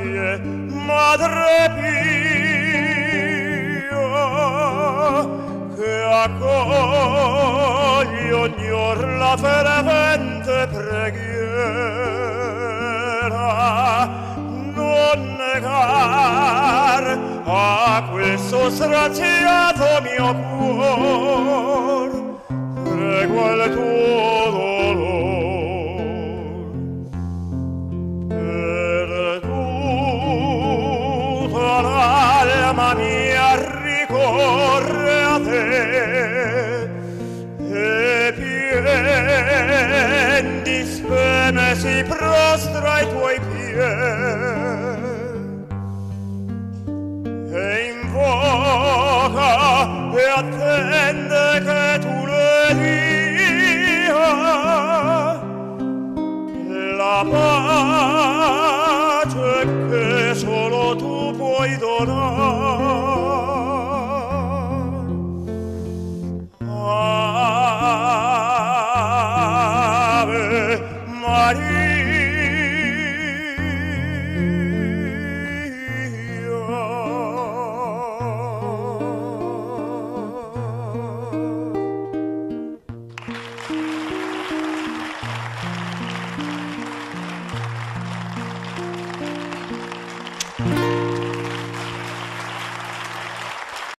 grazie, Madre Pia, che accogli ogni or la fervente preghiera, non negar a quel sosraziato mio cuor, prego il tuo dolor. Perduta l'alma mia ricorre a te, e pien di speme si prostra ai tuoi piedi, e invoca e attende che tu le dia la pace che solo tu puoi donare.